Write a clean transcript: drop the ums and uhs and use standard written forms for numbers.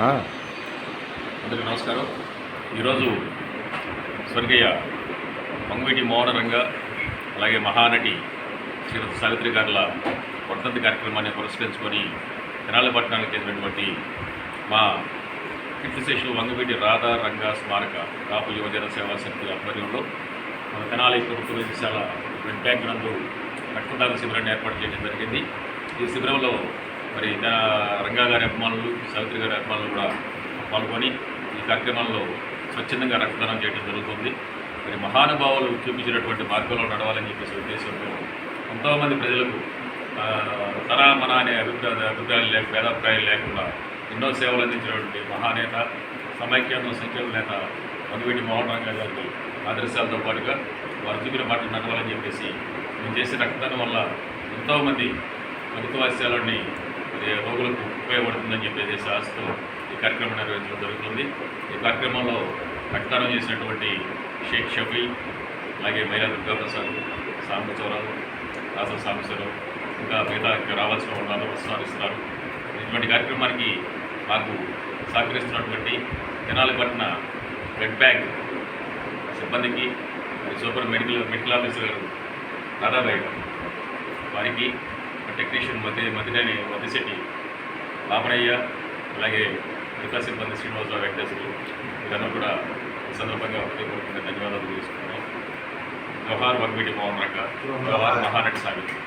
అందరికీ నమస్కారం. ఈరోజు స్వర్గీయ వంగవీటి మోహన రంగ అలాగే మహానటి శ్రీమతి సావిత్రి గారుల వర్ధంతి కార్యక్రమాన్ని పురస్కరించుకొని తెనాలి పట్టణానికి చెందినటువంటి మా కీర్తిశేషులు వంగవీటి రాధా రంగ స్మారక కాపు యువజన సేవా సమితి ఆధ్వర్యంలో మన తెనాలి ప్రభుత్వ వైద్యశాల బ్లడ్ బ్యాంక్ నందు రక్తదాన శిబిరాన్ని ఏర్పాటు చేయడం జరిగింది. ఈ శిబిరంలో మరి రంగా గారి అభిమానులు, సావిత్రి గారి అభిమానులు కూడా పాల్గొని ఈ కార్యక్రమంలో స్వచ్ఛందంగా రక్తదానం చేయడం జరుగుతుంది. మరి మహానుభావులు చూపించినటువంటి మార్గంలో నడవాలని చెప్పేసి ఉద్దేశంతో ఎంతోమంది ప్రజలకు తన మన అనే అభిప్రాయాలు భేదాభిప్రాయాలు లేకుండా ఎన్నో సేవలు అందించినటువంటి మహానేత, సమైక్యాంధ్ర సంక్షేమ నేత వంగవీటి మోహన రంగ గారికి ఆదర్శాలతో పాటుగా వారు చూపిన మాటలు నడవాలని చెప్పేసి మేము చేసే రక్తదానం వల్ల ఎంతోమంది ప్రభుత్వాస్యాలని రోగులకు ఉపయోగపడుతుందని చెప్పేసి ఆశతో ఈ కార్యక్రమం నిర్వహించడం జరుగుతుంది. ఈ కార్యక్రమంలో రక్తదానం చేసినటువంటి షేక్ షఫీ, అలాగే మైలా దుర్గాప్రసాద్, సాంబచౌరాలు, రాస సాంబశ్వరం, ఇంకా మిగతా రావాల్సిన వాళ్ళు ప్రస్తావిస్తున్నారు. ఇటువంటి కార్యక్రమానికి మాకు సహకరిస్తున్నటువంటి తెనాలి పట్టణ బ్లడ్ బ్యాంక్ సిబ్బందికి, సూపర్ మెడికల్ ఆఫీసర్ గారు రాధాబాయి గారు, వారికి టెక్నీషియన్ మధ్యశెట్టి బాపనయ్య, అలాగే మిగతా సిబ్బంది శ్రీనివాసరావు, వెంకటేశ్వరులు, వీరందరూ కూడా ఈ సందర్భంగా హృదయపూర్వకంగా ధన్యవాదాలు తెలుసుకున్నాం. జవహర్ వంగవీటి మోహన రంగ, జవహర్ మహానటి సావిత్రి.